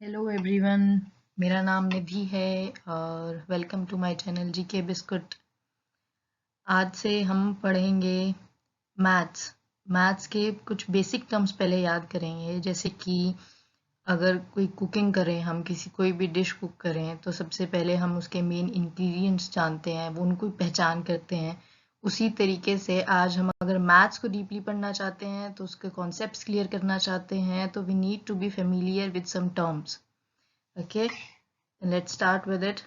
Hello everyone, मेरा नाम निधि है और welcome to my channel GK Biscuit. आज से हम पढ़ेंगे मैथ्स के कुछ बेसिक टर्म्स पहले याद करेंगे। जैसे कि अगर कोई कुकिंग करें, हम कोई भी डिश कुक करें तो सबसे पहले हम उसके मेन इंग्रेडिएंट्स जानते हैं, वो उनको पहचान करते हैं। उसी तरीके से आज हम अगर मैथ्स को डीपली पढ़ना चाहते हैं, तो उसके कॉन्सेप्ट्स क्लियर करना चाहते हैं, तो we need to be familiar with some terms. Okay, let's start with it.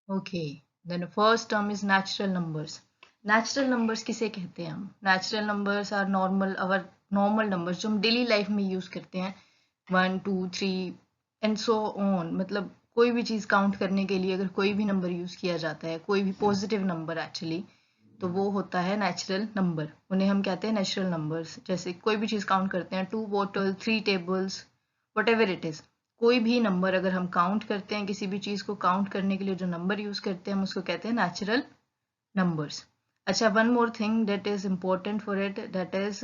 Okay, then the first term is natural numbers. Natural numbers किसे कहते हैं हम? Natural numbers are normal numbers जो हम डेली लाइफ में यूज करते हैं। 1 2 3 and so on. मतलब कोई भी चीज काउंट करने के लिए अगर कोई भी नंबर यूज किया जाता है, कोई भी पॉजिटिव नंबर एक्चुअली, तो वो होता है नेचुरल नंबर। उन्हें हम कहते हैं नेचुरल नंबर्स। जैसे कोई भी चीज काउंट करते हैं, 2 bottle, 3 tables, what ever it is. कोई भी नंबर अगर हम काउंट करते हैं, किसी भी चीज को काउंट करने के लिए जो नंबर यूज करते हैं हम उसको कहते हैं नेचुरल नंबर्स। अच्छा, one more thing that is important for it, that is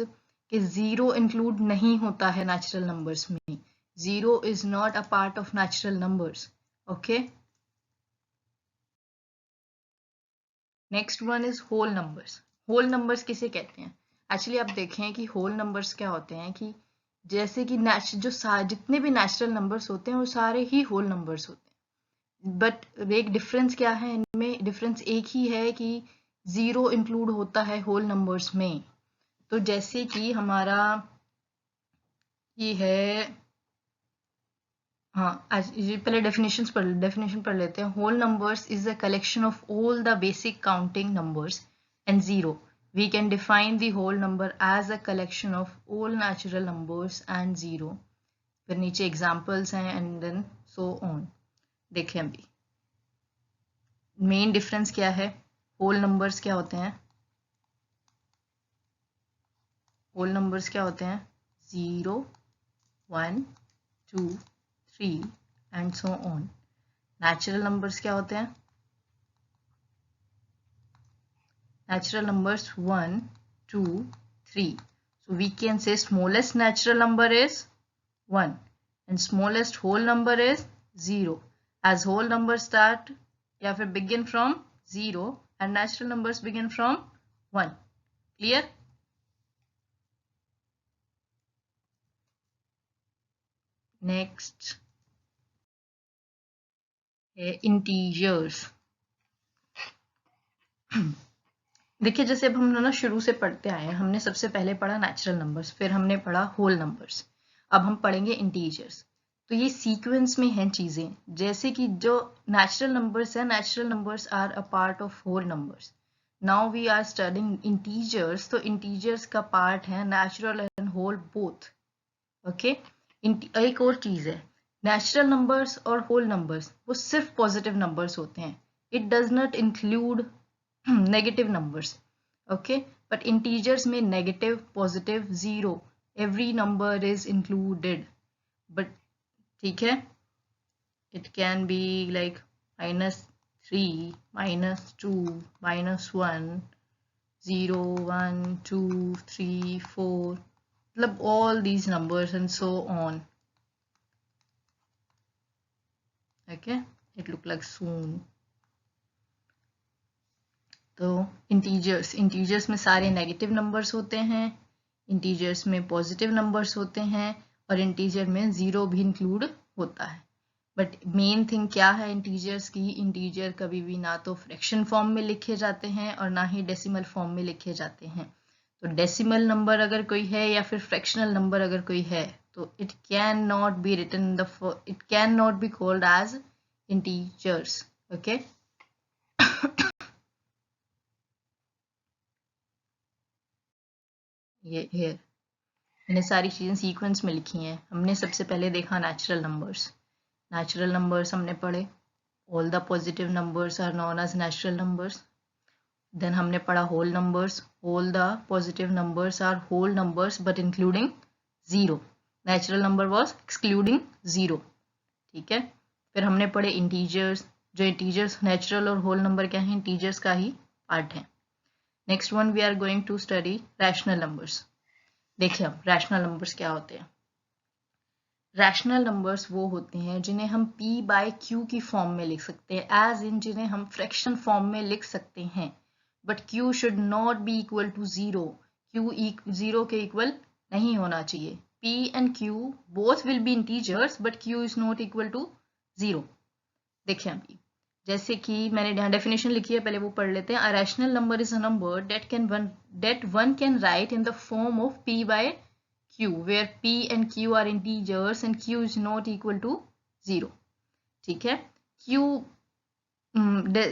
कि जीरो इंक्लूड नहीं होता है नेचुरल नंबर्स में। Zero is not a part of natural numbers. Okay, next one is whole numbers. Whole numbers किसे कहते हैं? Actually आप देखें कि होल नंबर्स क्या होते हैं कि जैसे कि जितने भी नेचुरल नंबर्स होते हैं वो सारे ही होल नंबर्स होते हैं। बट एक डिफरेंस क्या है इनमें? डिफरेंस एक ही है कि जीरो इंक्लूड होता है होल नंबर्स में। तो जैसे कि हमारा ये है, हाँ, आज ये पहले डेफिनेशन पढ़ लेते हैं। Whole numbers is a collection of all the basic counting numbers and zero. We can define the whole number as a collection of all natural numbers and zero. फिर नीचे एग्जाम्पल्स हैं एंड देन सो ऑन। देखें अभी main difference क्या है। Whole numbers क्या होते हैं? होल नंबर्स क्या होते हैं? 0 1 2 3 and so on. Natural numbers क्या होते हैं? Natural numbers 1 2 3. So we can say smallest natural number is 1 and smallest whole number is 0, as whole numbers start या फिर begin from 0 and natural numbers begin from 1. Clear? Next, integers. देखिए, जैसे अब हम ना शुरू से पढ़ते आए हैं, हमने सबसे पहले पढ़ा नेचुरल नंबर्स, फिर हमने पढ़ा होल नंबर्स, अब हम पढ़ेंगे इंटीजर्स। तो ये सीक्वेंस में हैं चीजें। जैसे कि जो नेचुरल नंबर्स है, natural numbers are a part of whole numbers. Now we are studying integers, तो इंटीजर्स का पार्ट है natural and whole both. Okay, एक और चीज है, नेचुरल नंबर्स और होल नंबर्स वो सिर्फ पॉजिटिव नंबर्स होते हैं। It does not include negative numbers. Okay, but integers में negative, positive, zero, every number is included. But ठीक है, इट कैन बी लाइक -3, -2, -1, 0 1 2 3 4, मतलब all these numbers and so on. Okay, it look like soon. तो integers में सारे negative numbers होते हैं, integers में पॉजिटिव नंबर्स होते हैं और इंटीजर में जीरो भी इंक्लूड होता है। बट मेन थिंग क्या है इंटीजर्स की? इंटीजर कभी भी ना तो फ्रैक्शन फॉर्म में लिखे जाते हैं और ना ही डेसिमल फॉर्म में लिखे जाते हैं। तो डेसिमल नंबर अगर कोई है या फिर फ्रैक्शनल नंबर अगर कोई है, तो it can not be called as integers. Okay, ये हियर मैंने सारी चीज़ें सीक्वेंस में लिखी हैं। हमने सबसे पहले देखा नेचुरल नंबर्स हमने पढ़े। All the positive numbers are known as natural numbers. Then हमने पढ़ा whole numbers. All the positive numbers are whole numbers but including zero. Natural number was excluding zero. ठीक है, फिर हमने पढ़े इंटीजर्स। जो इंटीजर्स नेचुरल और होल नंबर क्या है, इंटीजर्स का ही पार्ट है। Next one we are going to study rational numbers. देखिए अब रैशनल नंबर्स क्या होते हैं। रैशनल नंबर्स वो होते हैं जिन्हें हम p बाय q की फॉर्म में लिख सकते हैं, एज इन जिन्हें हम फ्रैक्शन फॉर्म में लिख सकते हैं, but q should not be equal to 0। q 0 के इक्वल नहीं होना चाहिए। p and q both will be integers but q is not equal to 0। देखिए अभी जैसे कि मैंने यहाँ डेफिनेशन लिखी है, पहले वो पढ़ लेते हैं। A rational number is a number that one can write in the form of p by q where p and q are integers and q is not equal to 0। ठीक है, q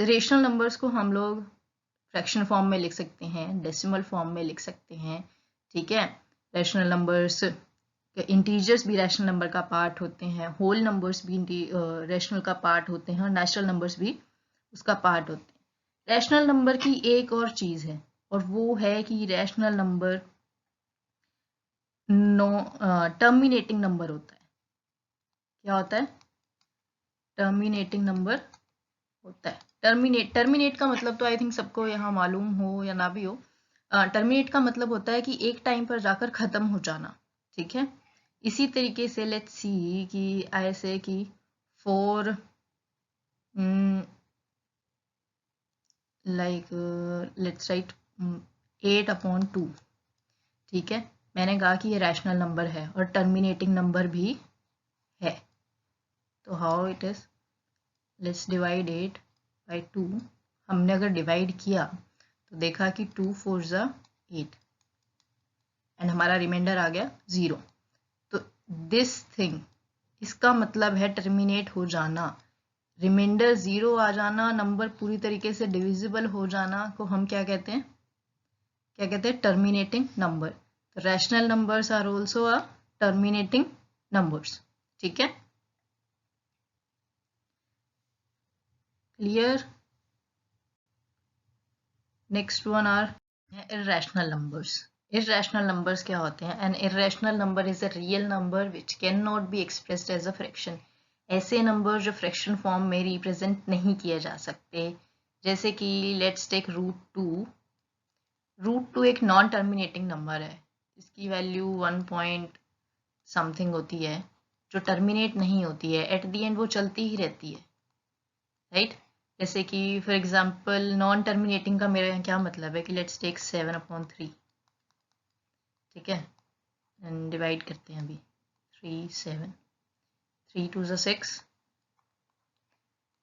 रेशनल नंबर्स को हम लोग fraction form में लिख सकते हैं, decimal form में लिख सकते हैं। ठीक है, रैशनल नंबर्स इंटीजर्स भी रैशनल नंबर का पार्ट होते हैं, होल नंबर्स भी रैशनल का पार्ट होते हैं और नेचुरल नंबर्स भी उसका पार्ट होते हैं। रैशनल नंबर की एक और चीज़ है और वो है कि रैशनल नंबर टर्मिनेटिंग नंबर होता है। क्या होता है? टर्मिनेटिंग नंबर होता है। टर्मिनेट का मतलब तो आई थिंक सबको यहाँ मालूम हो या ना भी हो। टर्मिनेट का मतलब होता है कि एक टाइम पर जाकर खत्म हो जाना। ठीक है, इसी तरीके से लेट्स सी कि ऐसे कि फॉर लाइक लेट्स राइट 8/2। ठीक है, मैंने कहा कि ये रैशनल नंबर है और टर्मिनेटिंग नंबर भी है। तो how it is, let's divide 8 by 2। हमने अगर डिवाइड किया तो देखा कि 2 4 ज़ा 8 एंड हमारा रिमाइंडर आ गया 0। तो दिस थिंग, इसका मतलब है टर्मिनेट हो जाना, रिमाइंडर 0 आ जाना, नंबर पूरी तरीके से डिविजिबल हो जाना को हम क्या कहते हैं? क्या कहते हैं? Terminating number. तो rational numbers are also a terminating numbers. ठीक है, clear? Next one are irrational numbers. Irrational numbers क्या होते हैं? An irrational number is a real number which can not be expressed as a fraction. ऐसे number जो fraction form में represent नहीं किए जा सकते, जैसे कि लेट्स टेक √2। √2 एक नॉन टर्मिनेटिंग नंबर है, इसकी वैल्यू 1 पॉइंट समथिंग होती है, जो टर्मिनेट नहीं होती है, एट दी एंड वो चलती ही रहती है, राइट? जैसे कि फॉर एग्जांपल नॉन टर्मिनेटिंग का मेरा क्या मतलब है कि लेट्स टेक 7/3। ठीक है, एंड डिवाइड करते हैं अभी 3 7 3 2 6,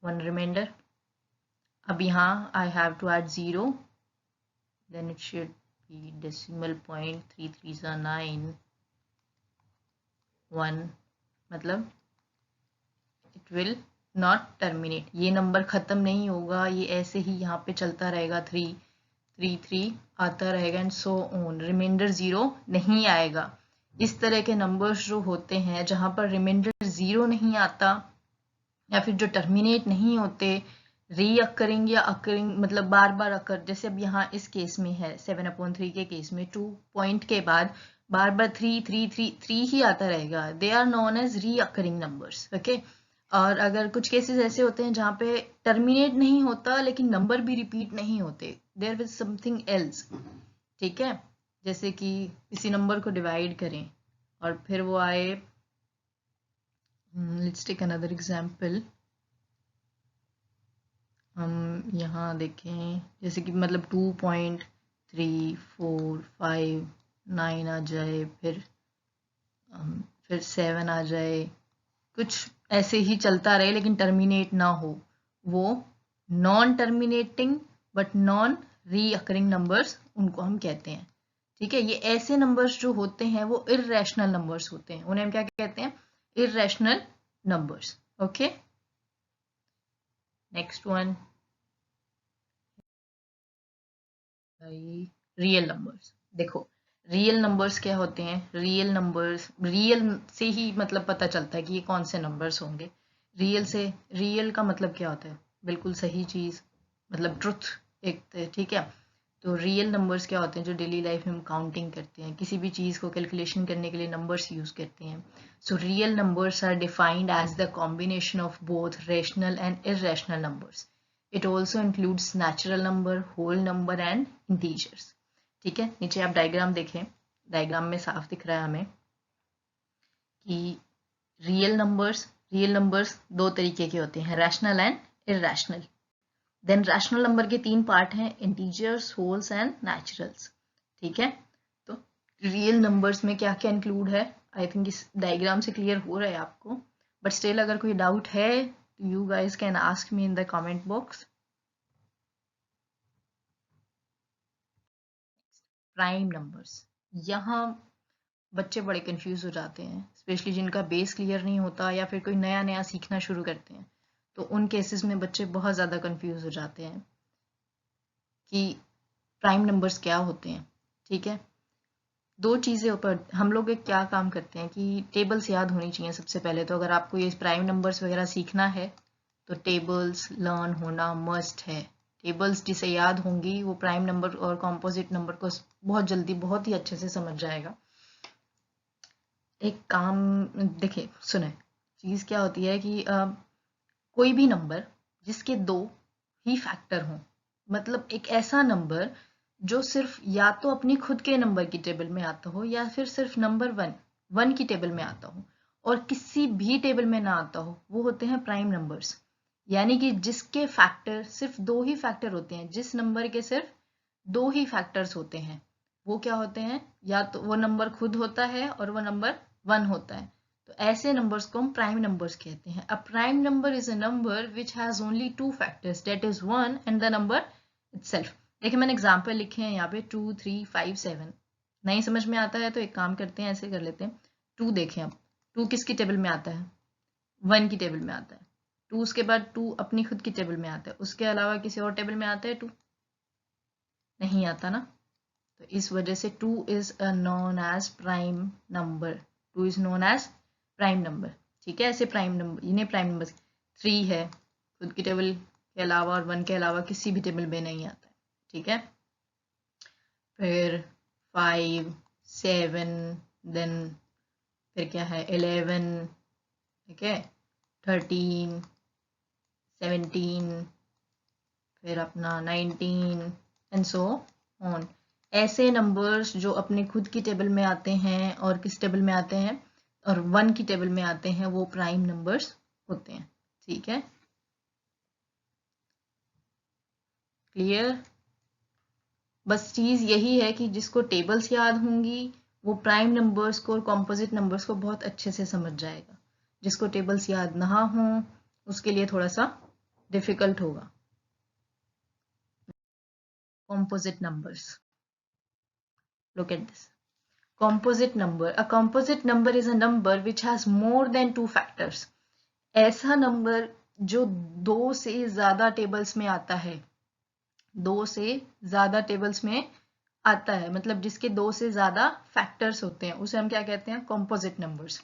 1 रिमाइंडर। अब यहाँ I have to add 0, then it should be decimal point 3 3 9 1, मतलब इट विल नॉट टर्मिनेट। ये नंबर ख़त्म नहीं होगा, ये ऐसे ही यहाँ पे चलता रहेगा, 3 3 3 आता रहेगा एंड सो ऑन, रिमाइंडर 0 नहीं आएगा। इस तरह के नंबर्स जो होते हैं जहाँ पर रिमाइंडर 0 नहीं आता या फिर जो टर्मिनेट नहीं होते, रीअकरिंग या अकरिंग मतलब बार बार अकर, जैसे अब यहाँ इस केस में है 7/3 के केस में 2 पॉइंट के बाद बार बार 3 3 3 3 ही आता रहेगा, they are known as recurring numbers. Okay, और अगर कुछ केसेस ऐसे होते हैं जहाँ पे टर्मिनेट नहीं होता लेकिन नंबर भी रिपीट नहीं होते, देयर इज समथिंग एल्स। ठीक है, जैसे कि किसी नंबर को डिवाइड करें और फिर वो आए, लेट्स टेक अनदर एग्जांपल। हम यहाँ देखें जैसे कि मतलब 2.345 आ जाए, फिर 7 आ जाए, कुछ ऐसे ही चलता रहे लेकिन टर्मिनेट ना हो, वो non terminating but non recurring numbers उनको हम कहते हैं। ठीक है, ये ऐसे नंबर्स जो होते हैं वो इर्रेशनल नंबर्स होते हैं, उन्हें हम क्या कहते हैं? Irrational numbers. Okay, next one real numbers. देखो रियल नंबर्स क्या होते हैं? रियल नंबर्स, रियल से ही मतलब पता चलता है कि ये कौन से नंबर्स होंगे। रियल से, रियल का मतलब क्या होता है? बिल्कुल सही चीज़, मतलब ट्रुथ एक। ठीक है, तो रियल नंबर्स क्या होते हैं, जो डेली लाइफ में हम काउंटिंग करते हैं, किसी भी चीज़ को कैलकुलेशन करने के लिए नंबर्स यूज़ करते हैं. So real numbers are defined as the combination of both rational and irrational numbers. It also includes natural number, whole number and integers. ठीक है, नीचे आप डायग्राम देखें, डायग्राम में साफ दिख रहा है हमें कि रियल नंबर्स दो तरीके के होते हैं, rational and irrational. Then rational number के तीन पार्ट हैं, इंटीजर्स, होल्स एंड नेचुरल्स. ठीक है, तो रियल नंबर्स में क्या क्या इंक्लूड है, आई थिंक इस डायग्राम से क्लियर हो रहा है आपको, बट स्टिल अगर कोई डाउट है तो you guys can ask me in the comment box. Prime numbers, यहाँ बच्चे बड़े कंफ्यूज हो जाते हैं, स्पेशली जिनका बेस क्लियर नहीं होता या फिर कोई नया नया सीखना शुरू करते हैं, तो उन केसेस में बच्चे बहुत ज़्यादा कंफ्यूज हो जाते हैं कि प्राइम नंबर्स क्या होते हैं. ठीक है, दो चीज़ें ऊपर हम लोग एक क्या काम करते हैं कि टेबल्स याद होनी चाहिए सबसे पहले. तो अगर आपको ये प्राइम नंबर्स वगैरह सीखना है तो टेबल्स लर्न होना मस्ट है. टेबल्स जिसे याद होंगी वो प्राइम नंबर और कॉम्पोजिट नंबर को बहुत जल्दी बहुत ही अच्छे से समझ जाएगा. एक काम देखिए, सुने, चीज़ क्या होती है कि कोई भी नंबर जिसके दो ही फैक्टर हों, मतलब एक ऐसा नंबर जो सिर्फ या तो अपनी खुद के नंबर की टेबल में आता हो या फिर सिर्फ नंबर वन की टेबल में आता हो और किसी भी टेबल में ना आता हो, वो होते हैं प्राइम नंबर्स. यानी कि जिसके फैक्टर सिर्फ दो ही फैक्टर होते हैं, जिस नंबर के सिर्फ दो ही फैक्टर्स होते हैं, वो क्या होते हैं, या तो वो नंबर खुद होता है और वो नंबर वन होता है. तो ऐसे नंबर्स को हम प्राइम नंबर्स कहते हैं. A prime number is a number which has only two factors, that is one and the number itself. देखिए मैंने एग्जांपल लिखे हैं यहाँ पे 2, 3, 5, 7. नहीं समझ में आता है तो एक काम करते हैं, ऐसे कर लेते हैं. 2 देखें, अब 2 किसकी टेबल में आता है, 1 की टेबल में आता है. 2 उसके बाद 2 अपनी खुद की टेबल में आता है, उसके अलावा किसी और टेबल में आता है 2, नहीं आता ना. तो इस वजह से 2 is known as prime number. 2 is known as prime number. ठीक है, ऐसे प्राइम नंबर, इन्हें प्राइम नंबर. 3 है, खुद की टेबल के अलावा और 1 के अलावा किसी भी टेबल में नहीं आता है. ठीक है, फिर 5, 7, देन फिर क्या है 11, ठीक है, 13, 17, फिर अपना 19 एंड सो ऑन. ऐसे नंबर्स जो अपने खुद की टेबल में आते हैं और किस टेबल में आते हैं, और 1 की टेबल में आते हैं, वो प्राइम नंबर्स होते हैं. ठीक है, क्लियर. बस चीज़ यही है कि जिसको टेबल्स याद होंगी वो प्राइम नंबर्स को और कॉम्पोजिट नंबर्स को बहुत अच्छे से समझ जाएगा. जिसको टेबल्स याद ना हो उसके लिए थोड़ा सा डिफिकल्ट होगा. Composite numbers, look at this. Composite number. A composite number is a number which has more than two factors. ऐसा नंबर जो दो से ज्यादा टेबल्स में आता है, दो से ज्यादा टेबल्स में आता है, मतलब जिसके दो से ज्यादा फैक्टर्स होते हैं, उसे हम क्या कहते हैं, कॉम्पोजिट नंबर्स.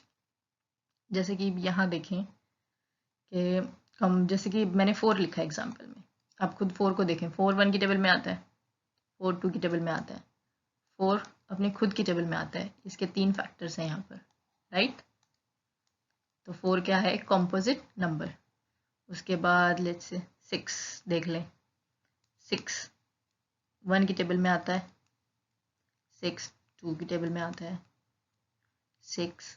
जैसे कि यहाँ देखें कि हम, जैसे कि मैंने 4 लिखा है एग्जाम्पल में, आप खुद 4 को देखें. 4 1 की टेबल में आता है, 4 2 की टेबल में आता है, 4 अपनी खुद की टेबल में आता है. इसके 3 फैक्टर्स हैं यहाँ पर, राइट. तो 4 क्या है, कॉम्पोजिट नंबर. उसके बाद लेट्स से 6 देख लें. 6 1 की टेबल में आता है, 6 2 की टेबल में आता है, 6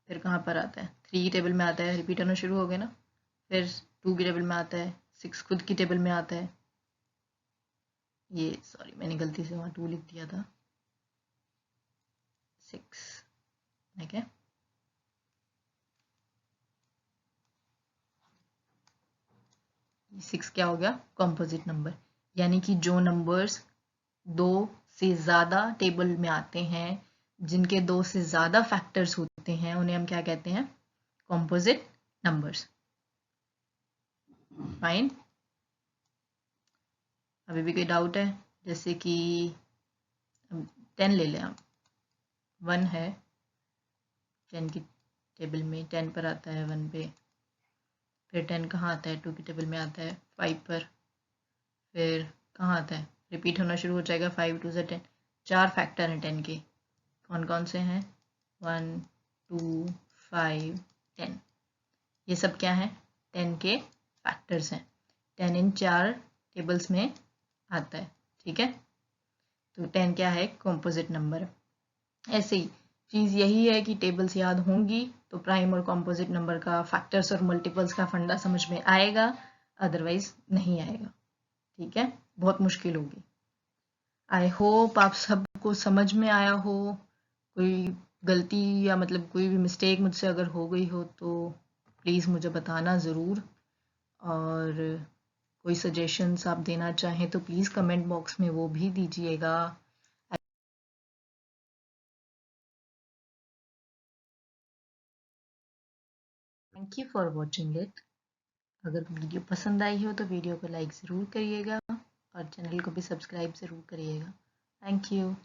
फिर कहाँ पर आता है, 3 की टेबल में आता है, रिपीट होना शुरू हो गया ना. फिर 2 की टेबल में आता है, 6 खुद की टेबल में आता है. ये सॉरी मैंने गलती से वहाँ 2 लिख दिया था, 6. ठीक है, सिक्स क्या हो गया, कॉम्पोजिट नंबर. यानी कि जो नंबर्स दो से ज़्यादा टेबल में आते हैं, जिनके दो से ज़्यादा फैक्टर्स होते हैं, उन्हें हम क्या कहते हैं, कॉम्पोजिट नंबर्स. फाइन. अभी भी कोई डाउट है, जैसे कि 10 ले लें आप. 1 है 10 की टेबल में, 10 पर आता है 1 पे. फिर 10 कहाँ आता है, 2 की टेबल में आता है 5 पर. फिर कहाँ आता है रिपीट होना शुरू हो जाएगा। 5 2 10, 4 फैक्टर हैं 10 के। कौन कौन से हैं? 1 2 5 10। ये सब क्या है? 10 के फैक्टर्स हैं। 10 इन 4 टेबल्स में आता है, ठीक है। तो 10 क्या है? Composite number. ऐसे ही चीज़ यही है कि टेबल्स याद होंगी तो प्राइम और कॉम्पोजिट नंबर का फैक्टर्स और मल्टीपल्स का फंडा समझ में आएगा, अदरवाइज नहीं आएगा, ठीक है। बहुत मुश्किल होगी। आई होप आप सबको समझ में आया हो। कोई गलती या मतलब कोई भी मिस्टेक मुझसे अगर हो गई हो तो प्लीज़ मुझे बताना ज़रूर, और कोई सजेशंस आप देना चाहें तो प्लीज़ कमेंट बॉक्स में वो भी दीजिएगा। Thank you for watching it. अगर वीडियो पसंद आई हो तो वीडियो को लाइक ज़रूर करिएगा और चैनल को भी सब्सक्राइब ज़रूर करिएगा। Thank you.